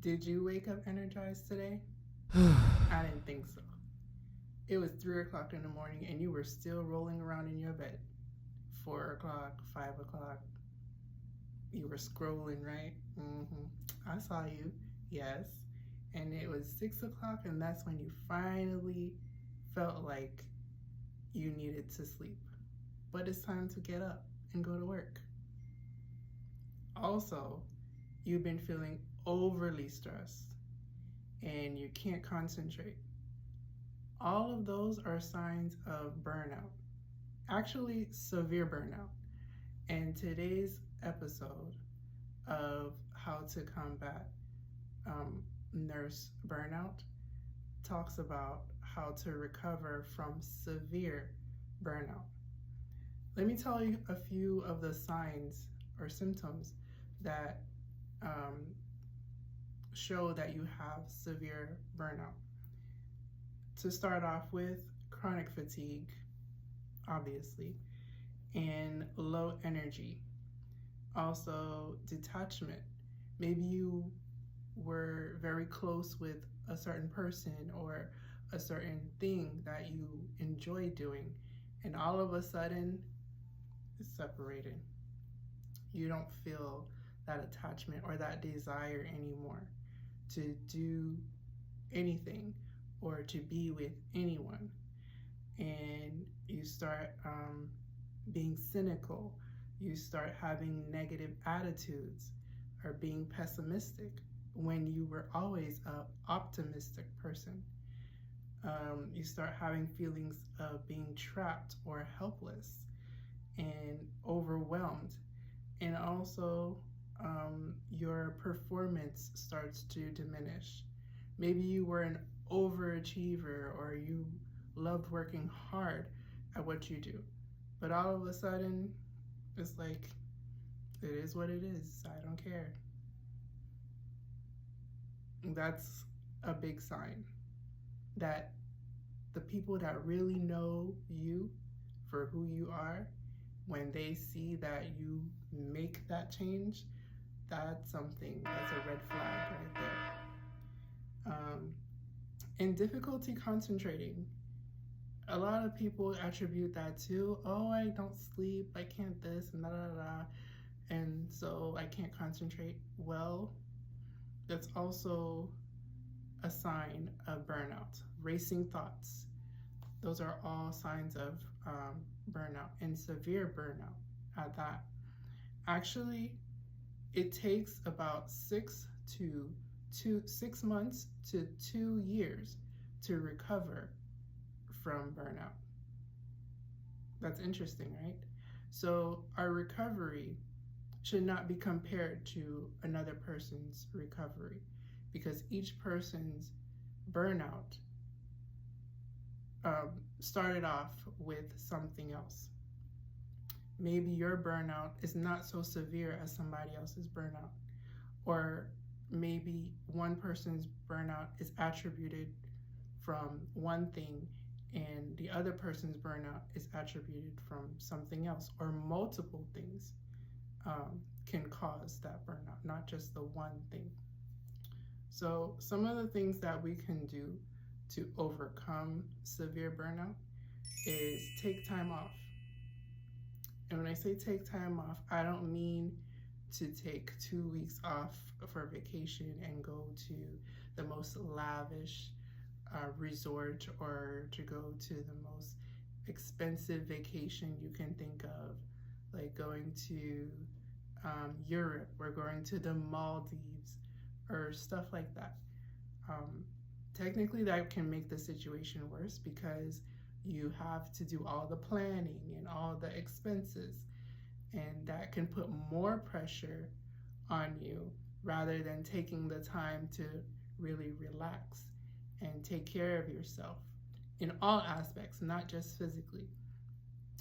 Did you wake up energized today? I didn't think so. It was 3 o'clock in the morning and you were still rolling around in your bed. 4 o'clock, 5 o'clock. You were scrolling, right? I saw you, yes. And it was 6 o'clock, and that's when you finally felt like you needed to sleep. But it's time to get up and go to work. Also, you've been feeling overly stressed and you can't concentrate. All of those are signs of burnout, actually severe burnout. And today's episode of how to combat nurse burnout talks about how to recover from severe burnout. Let me tell you a few of the signs or symptoms that show that you have severe burnout. To start off with, chronic fatigue, obviously, and low energy. Also, detachment. Maybe you were very close with a certain person or a certain thing that you enjoy doing, and all of a sudden it's separated. You don't feel that attachment or that desire anymore to do anything or to be with anyone. And you start being cynical. You start having negative attitudes or being pessimistic when you were always an optimistic person. You start having feelings of being trapped or helpless and overwhelmed. And also, your performance starts to diminish. Maybe you were an overachiever or you loved working hard at what you do, but all of a sudden it's like, it is what it is, I don't care. That's a big sign that the people that really know you for who you are, when they see that you make that change, that's something, that's a red flag right there. And difficulty concentrating. A lot of people attribute that to, oh, I don't sleep, I can't this, and da da da, and so I can't concentrate. Well, that's also a sign of burnout. Racing thoughts. Those are all signs of burnout, and severe burnout at that. Actually, it takes about 6 months to 2 years to recover from burnout. That's interesting, right? So our recovery should not be compared to another person's recovery, because each person's burnout started off with something else. Maybe your burnout is not so severe as somebody else's burnout, or maybe one person's burnout is attributed from one thing and the other person's burnout is attributed from something else, or multiple things can cause that burnout, not just the one thing. So some of the things that we can do to overcome severe burnout is take time off. And when I say take time off, I don't mean to take 2 weeks off for vacation and go to the most lavish resort, or to go to the most expensive vacation you can think of, like going to Europe or going to the Maldives or stuff like that. Technically, that can make the situation worse because you have to do all the planning and all the expenses, and that can put more pressure on you rather than taking the time to really relax and take care of yourself in all aspects, not just physically.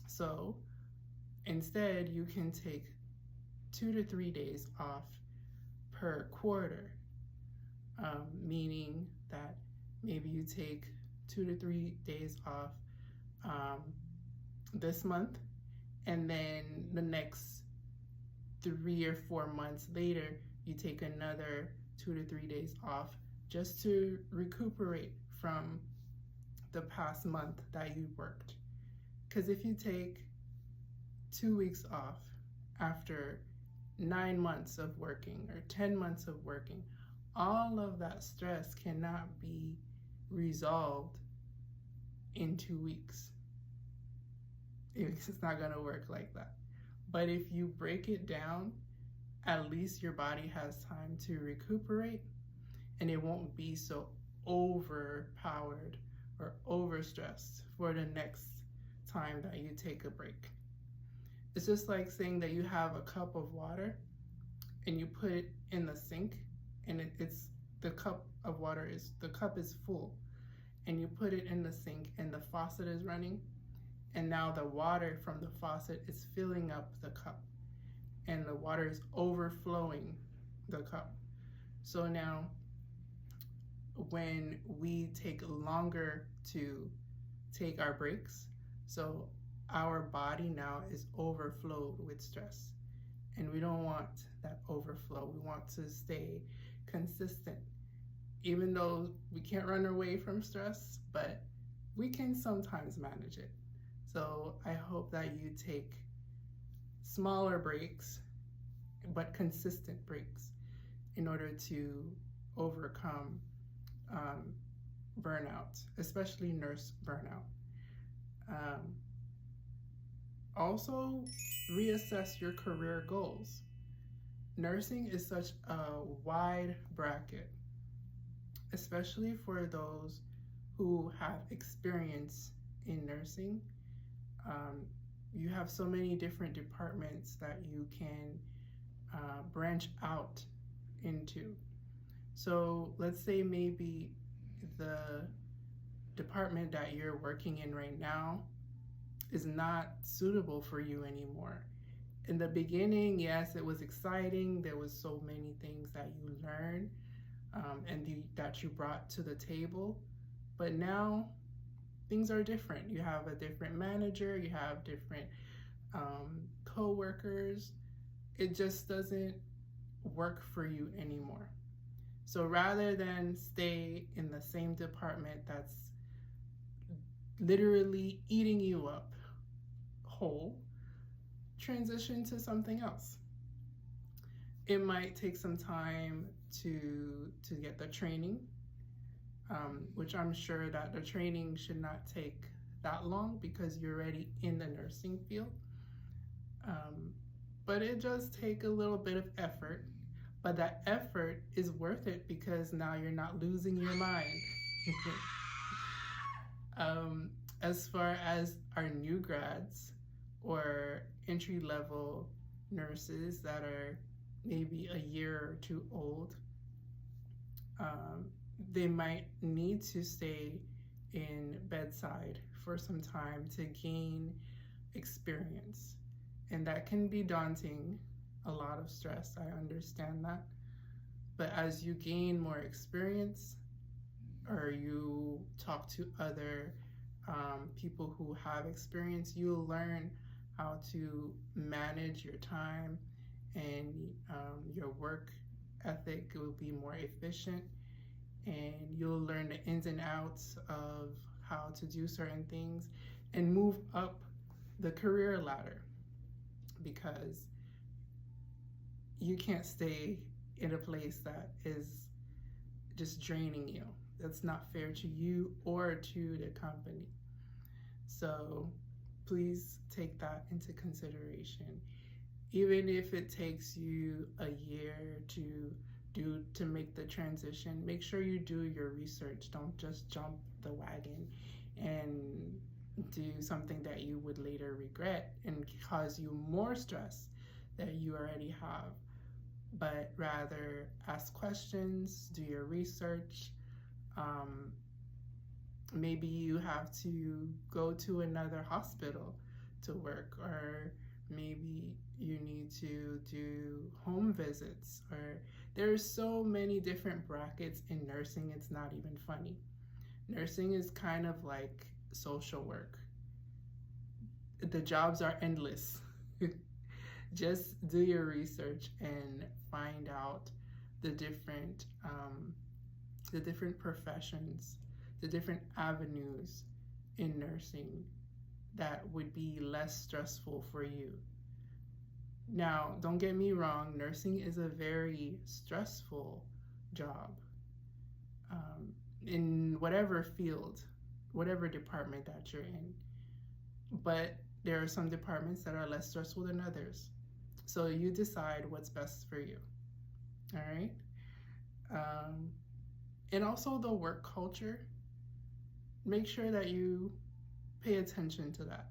So instead, you can take 2 to 3 days off per quarter, meaning that maybe you take 2 to 3 days off this month, and then the next 3 or 4 months later you take another 2 to 3 days off just to recuperate from the past month that you worked. Because if you take 2 weeks off after 9 months of working or 10 months of working, all of that stress cannot be resolved in 2 weeks. It's not going to work like that. But if you break it down, at least your body has time to recuperate, and it won't be so overpowered or overstressed for the next time that you take a break. It's just like saying that you have a cup of water and you put it in the sink, and it's the cup of water is the cup is full, and you put it in the sink and the faucet is running, and now the water from the faucet is filling up the cup and the water is overflowing the cup. So now when we take longer to take our breaks, so our body now is overflowed with stress, and we don't want that overflow. We want to stay consistent, even though we can't run away from stress, but we can sometimes manage it. So I hope that you take smaller breaks, but consistent breaks, in order to overcome burnout, especially nurse burnout. Also, reassess your career goals. Nursing is such a wide bracket, especially for those who have experience in nursing. You have so many different departments that you can branch out into. So let's say maybe the department that you're working in right now is not suitable for you anymore. In the beginning, yes, it was exciting. There was so many things that you learned that you brought to the table. But now things are different. You have a different manager, you have different co-workers. It just doesn't work for you anymore. So rather than stay in the same department that's literally eating you up whole, transition to something else. It might take some time to get the training, which I'm sure that the training should not take that long because you're already in the nursing field. But it does take a little bit of effort, but that effort is worth it because now you're not losing your mind. As far as our new grads or entry-level nurses that are maybe a year or two old, they might need to stay in bedside for some time to gain experience. And that can be daunting, a lot of stress, I understand that. But as you gain more experience, or you talk to other people who have experience, you'll learn how to manage your time, and your work ethic will be more efficient, and you'll learn the ins and outs of how to do certain things and move up the career ladder, because you can't stay in a place that is just draining you. That's not fair to you or to the company. So please take that into consideration. Even if it takes you a year to make the transition, make sure you do your research. Don't just jump the wagon and do something that you would later regret and cause you more stress that you already have. But rather ask questions, do your research. Maybe you have to go to another hospital to work, or maybe you need to do home visits, or there's so many different brackets in nursing, it's not even funny. Nursing is kind of like social work. The jobs are endless. Just do your research and find out the different professions, the different avenues in nursing that would be less stressful for you. Now, don't get me wrong, nursing is a very stressful job in whatever field, whatever department that you're in. But there are some departments that are less stressful than others. So you decide what's best for you. All right? And also the work culture, make sure that you pay attention to that,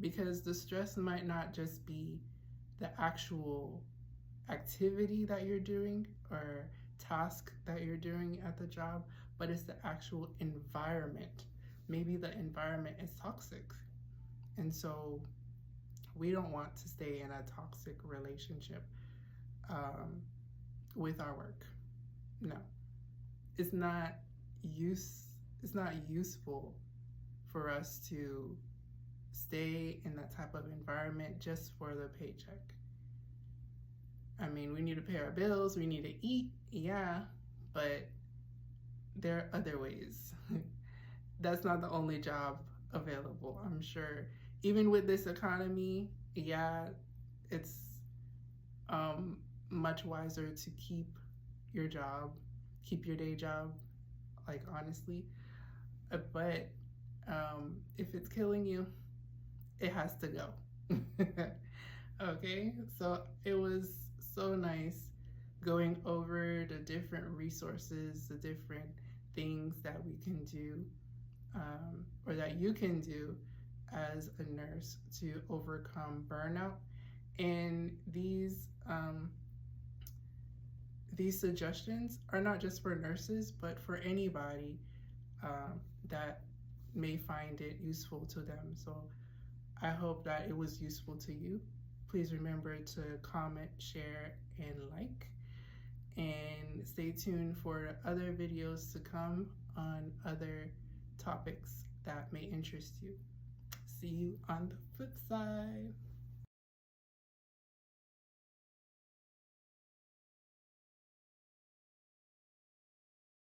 because the stress might not just be the actual activity that you're doing or task that you're doing at the job, but it's the actual environment. Maybe the environment is toxic, and so we don't want to stay in a toxic relationship with our work. No, it's not useful for us to stay in that type of environment just for the paycheck. I mean, we need to pay our bills, we need to eat, yeah, but there are other ways. That's not the only job available, I'm sure. Even with this economy, yeah, it's much wiser to keep your job, keep your day job, like honestly. But if it's killing you, it has to go. Okay, so it was so nice going over the different resources, the different things that we can do, or that you can do as a nurse to overcome burnout. And these suggestions are not just for nurses, but for anybody that may find it useful to them. So I hope that it was useful to you. Please remember to comment, share, and like. And stay tuned for other videos to come on other topics that may interest you. See you on the flip side.